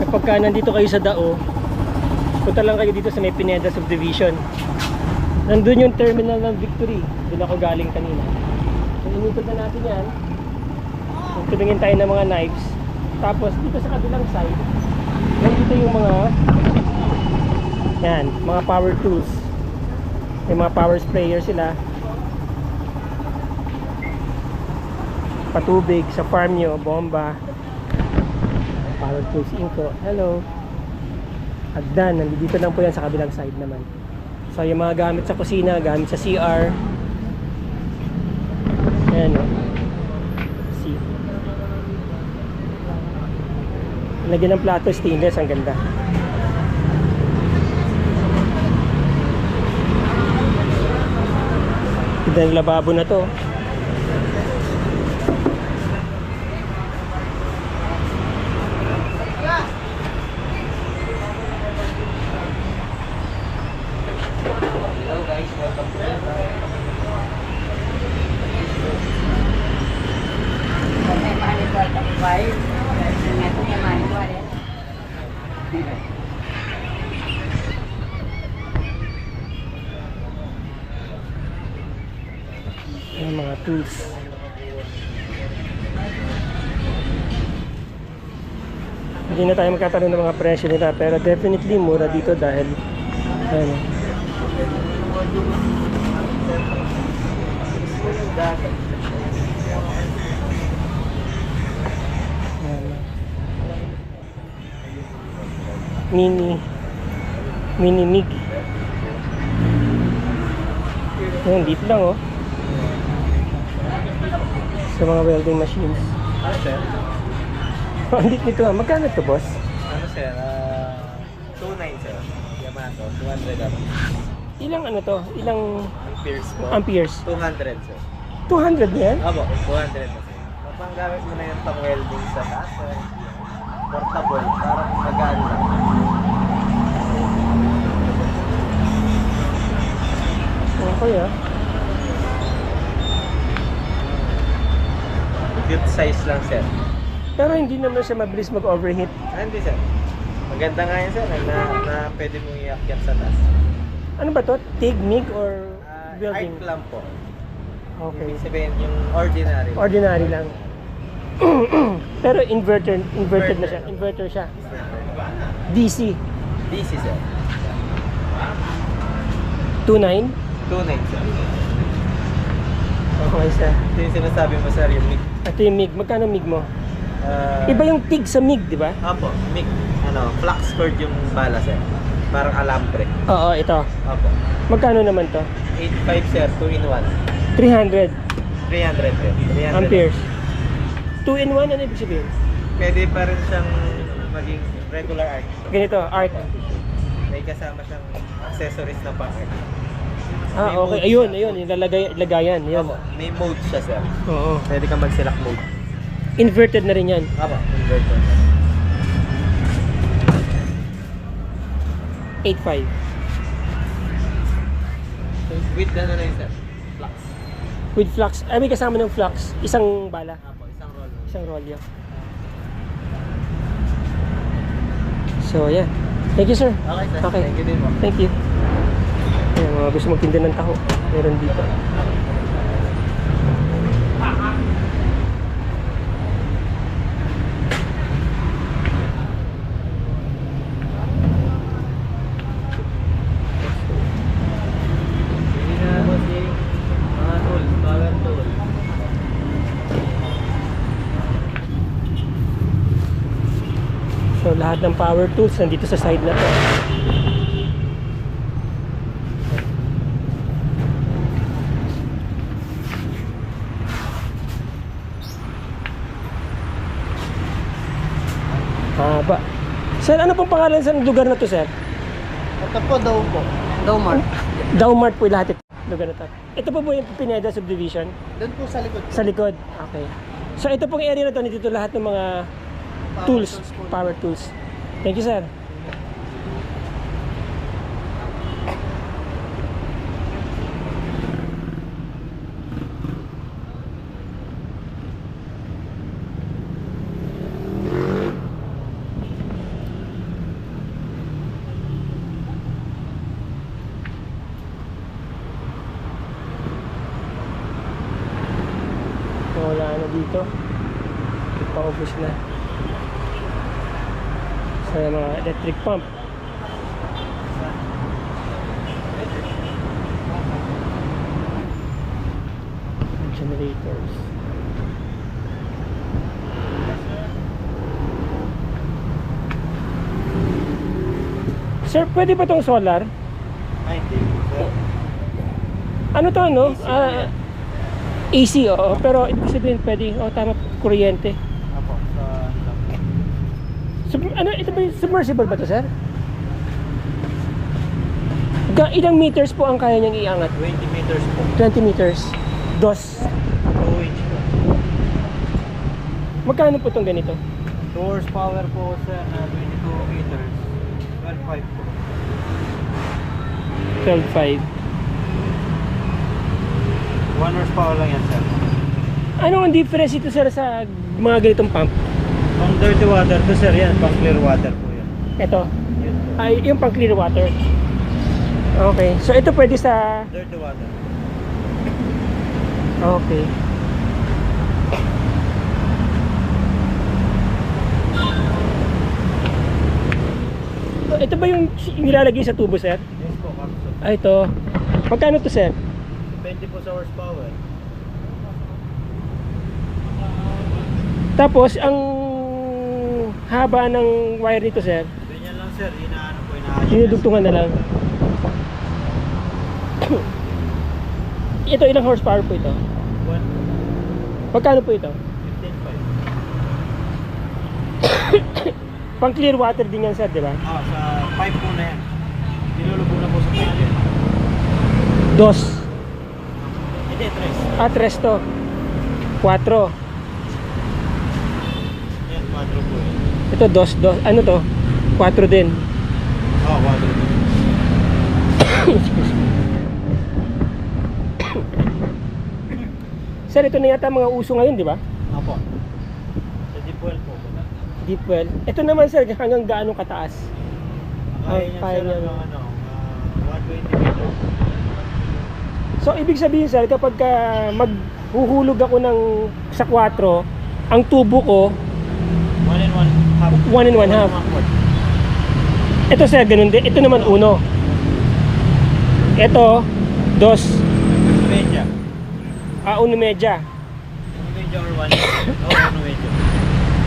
kapag ka nandito kayo sa Dao, punta lang kayo dito sa may Pineda Subdivision. Nandun yung terminal ng Victory. Doon ako galing kanina. So inikot na natin yan. Tumingin tayo ng mga knives. Tapos dito sa kabilang side, nandito yung mga yan, mga power tools. May mga power sprayer sila. Patubig sa farm nyo, bomba. Power tools inko. Hello. Hagdan, nandito lang po yan sa kabilang side naman. So yung mga gamit sa kusina, gamit sa CR. Ayan o. See. Lagyan ng plato, stainless, ang ganda. Ganda ng lababo na to. Ayan, mga tools. Hindi na tayo magkakaroon ng mga presyo nila, pero definitely mura dito dahil ayan. Mini MIG. Ayan, dito lang oh. Sa mga welding machines. Ano sir? Andit nito ah. Magkano ito boss? Ano sir? 2.9 sir. Yamato, 200 up. Ilang ano to? Ilang Amperes po. amperes? 200 sir. 200 na yan? Abo, 200 na sir. Mapanggamit mo na yung pang welding sa taas sir. Portable, parang magaan lang. Okay ah. Good size lang sir. Pero hindi naman siya mabilis mag-overheat. Hindi sir. Maganda nga yun sir na pwede mong iakyat sa taas. Ano ba to? TIG, MIG or welding? Arc lang po. Okay. Ibig sabihin yung ordinary. Ordinary lang. Pero inverted na siya. Inverter siya. DC. DC sir. 2.9. 2.9 sir. Okay sir. Ito yung sinasabi mo sir, yung MIG. Ito yung MIG. Magkano MIG mo? Iba yung TIG sa MIG, di ba? Apo, MIG. Ano, flux cord yung bala sir. Parang alambre. Oo, ito. Apo. Magkano naman to? 8.5 sir, 2-in-1. 300 300 sir. 300. amperes. 2-in-1, ano ibig sabihin? Pwede pa rin siyang maging regular arc. Ganito, arc. May kasama siyang accessories na pang arc. Ah, May okay. mode Ayun, siya. ayun. Yung lagayan. Yun. Apo, may mode siya sir. Oo. Pwede kang mag-select mode. Inverted na rin yan. Apo, inverter. 8.5. With ano na yun sir? Flux. With flux. Ay, may kasama ng flux. Isang bala. Apo, isang roll. Isang rolyo. So, yeah. Thank you, sir. Okay sir. Okay. Thank you din po. Thank you. Ayan, mga gusto magtinda ng taho. Meron dito. Hindi na bossing. Mga tools, power tool. So, lahat ng power tools nandito sa side na to. Haba. Sir, ano pong pangalan sa lugar na to, sir? Ito po daw po. Dawmart. Daumart po lahat ito. Lugar na to. Ito po yung Pineda Subdivision? Doon po sa likod. Sa likod. Okay. So, ito pong area na to, nandito lahat ng mga tools, power tools. Thank you, sir. naubos na sa mga electric pump. Generators. Sir, pwede ba tong solar? Ay, hindi. Sir. Ano to, no? AC po yan. AC, oo. Pero ibig sabihin pwede. Oo, tama. Kuryente. Apo, sa Ano, ito ba yung submersible ba to, sir? Ilang meters po ang kaya niyang iangat? 20 meters po. 20 meters. Dos. 2 inch po. Magkano po itong ganito? 2 horsepower po sir na 22 meters. 12.5 po. 12.5. 1 horsepower lang yan sir. Ano ang difference ito, sir, sa mga ganitong pump? Pang dirty water to sir yan. Pang clear water po yan. Ito. Yun po. Ay, yung pang clear water. Okay. So ito pwede sa... Dirty water. Okay. Ito ba yung nilalagay sa tubo, sir? Yes po, capsule. Ah, ito. Magkano to, sir? Depende po sa horsepower. Tapos, ang haba ng wire nito, sir, Ganyan lang sir. Inaano po, inaayos. dinudugtungan na lang. Ito, ilang horsepower po ito? 1. Magkano po ito? 15.5. Pang clear water din yan, sir, di ba? Ah, sa pipe po na yan. Nilulubog na po sa pipe. Dos. Hindi, 3. Ah, tres to. 4. Yan, 4 po yan. Ito, dos. Ano to? 4 din. Oh, 4. Excuse me. Sir, ito na yata mga uso ngayon, di ba? Apo. Sa deep well po. Deep well. Ito naman, sir, hanggang gaano kataas? Kaya niya kaya sir niya. ng ano, 120 meters. So, ibig sabihin, sir, kapag maghuhulog ako sa 4, ang tubo ko, 1 and 1 half. 1 and 1 half. 1/4. Ito, sir, ganun din. Ito naman, 1. Ito, 2. Medya. 1 medya. Medya or 1. Oh, 1 medya.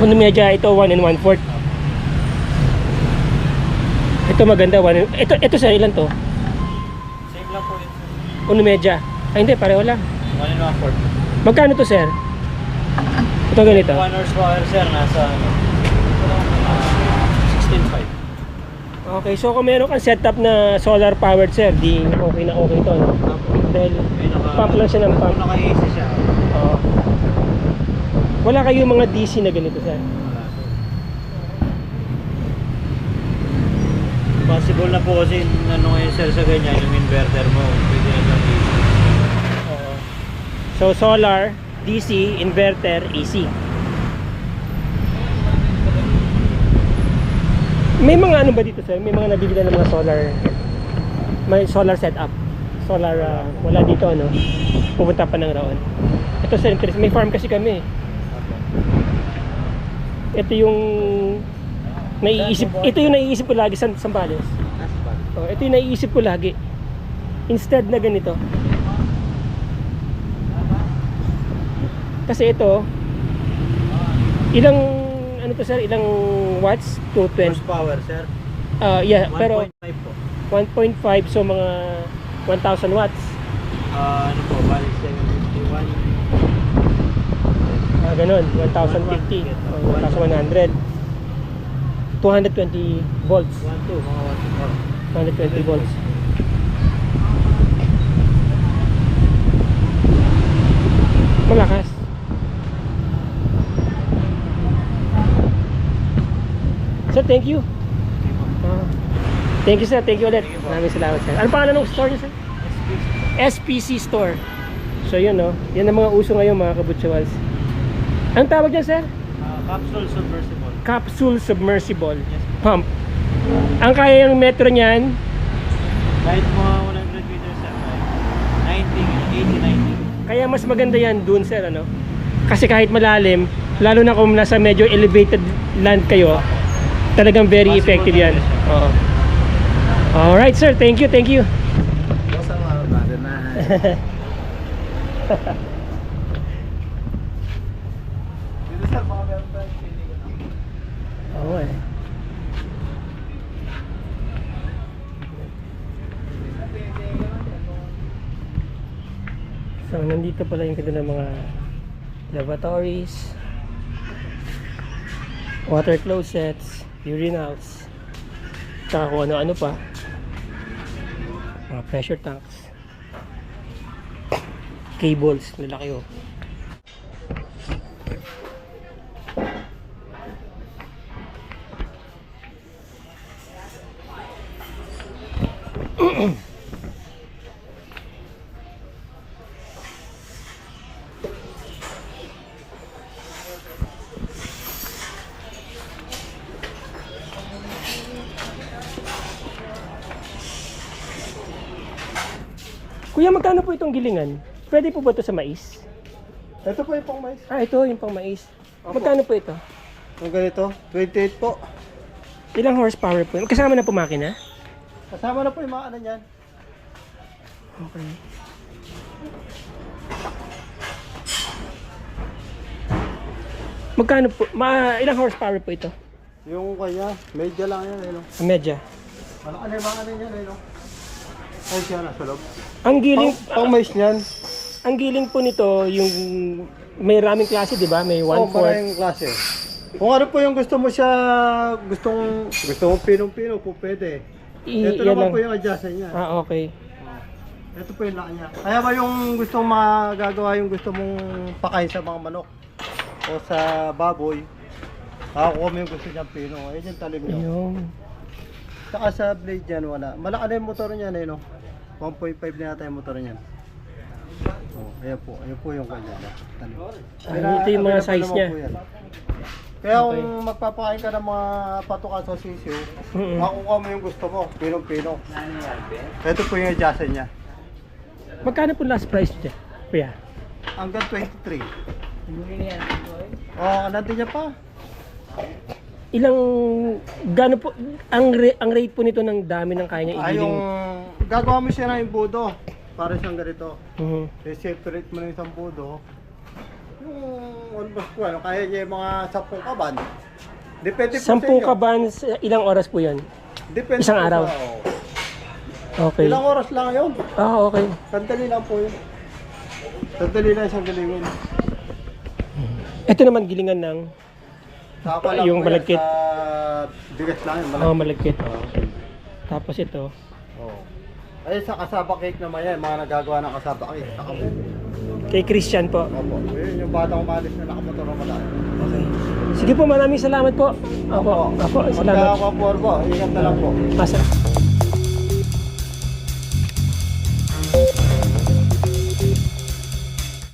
1 medya, ito 1 and 1/4. Ito maganda, 1 and... Ito, sir, ilan to? Same lang po yun. 1 medya. Ay, hindi, pareho lang. 1 and 1/4. Magkano to, sir? Ito ganito. 1 horsepower sir, nasa 16.5. Okay, so kung meron kang setup na solar powered, sir, di okay na okay to, no? Dahil pump lang siya ng pump. Naka-AC siya. Oo. Wala kayong mga DC na ganito, sir? Wala, sir. Possible na po kasi ano ngayon sir sa ganyan, yung inverter mo, pwede na lang AC. Oo. So solar, DC, inverter, AC. May mga ano ba dito, sir? May mga nabibili ng mga solar, may solar setup. Solar, wala dito, ano? Pupunta pa ng Raon. Ito, sir, interest. May farm kasi kami. Ito yung naiisip ko lagi sa Sambales. Oh, ito yung naiisip ko lagi. Instead na ganito. Kasi ito, ilang ano to, sir? Ilang watts? 220. Horsepower sir. Yeah, pero 1.5 po. 1.5, so mga 1,000 watts. Ano po, bali 751. Ganun, 1,050 o 1,100. 220 volts. 1.2, mga 220 volts. Malakas. Sir, thank you. Thank you, sir. Thank you ulit. Thank you po. Maraming salamat, sir. Ano pangalan ng store niyo, sir? SPC Store. So yun, no? Yan ang mga uso ngayon, mga kabutsuals. Anong tawag dyan, sir? Capsule submersible. Capsule submersible Yes. pump. Ang kaya ng metro niyan, Kahit mga 100 meters sir, 90, 80, 90. kaya mas maganda yan dun, sir, ano? Kasi kahit malalim, lalo na kung nasa medyo elevated land kayo, talagang very Possible effective yan. na siya. Oo. Alright sir, thank you, thank you. Basta mga na. Dito sir, baka meron tayong pili. Oo eh. So, nandito pala yung ganda ng mga lavatories, water closets, urinals, saka kung ano-ano pa, mga pressure tanks, cables, lalaki oh. Kuya, magkano po itong gilingan? Pwede po ba ito sa mais? Ito po yung pang mais. Ah, ito yung pang mais. Opo. Magkano po ito? Yung ganito, 28 po. Ilang horsepower po? Kasama na po makina? Kasama na po yung mga ano niyan. Okay. Magkano po? Ilang horsepower po ito? Yung kanya, medya lang yan, eh, no? Medya. Ano yung mga ano niyan, eh, no? Ay, siya nasa loob. Ang giling, Pang mais niyan. ang giling po nito, yung may raming klase, di ba? May 1/4. maraming klase. Kung ano po yung gusto mo siya, gusto mo pinong-pino po pwede. Ito yan naman lang. po yung adjustment niya. Ah, okay. Ito po yung laki niya. Kaya ba yung gustong magagawa yung gusto mong pakain sa mga manok o sa baboy, makakuha mo yung gusto niyang pino. Ayan yung talim niya. Ayun. Saka sa blade niyan wala. Malaki na yung motor niyan eh, no? 1.5 na yata yung motor niyan. Oh, ayan po. Ayan po yung kanya. Talim. Ito yung mga size Available niya. naman po yan. Kaya kung magpapakain ka ng mga patuka sa sisiyo, Mm-mm. makukuha mo yung gusto mo, pinong-pino. Ito po yung adjustment niya. Magkano po last price niya? Kuya? Hanggang 23. Oh, nandun niya pa. Ilang, gaano po, ang rate po nito ng dami ng kaya niya Ay, igiling? yung gagawa mo siya ng imbudo. Para siyang ganito. Mhm. I-separate mo na yung isang budo. Yung almost ko, ano, kaya niya yung mga 10 kaban. Depende po sa 10 inyo. kabans, ilang oras po yun? Depende isang po araw? Sa, oh. Okay. Ilang oras lang yun. Ah, okay. Sandali lang po yun. Sandali lang siyang galingin. Ito naman gilingan ng Saka lang yung po yan, malagkit. Sa bigas lang yun. Malagkit. Tapos ito. Oh. Ay, sa kasaba cake naman yan. Mga nagagawa ng kasaba cake. Nakamotor. Kay Christian po. Opo. Yun yung batang umalis na nakamotor ang malaki. Okay. Sige po, maraming salamat po. Opo. Opo, salamat. Magkakakuha po. Ingat na lang po. Masa.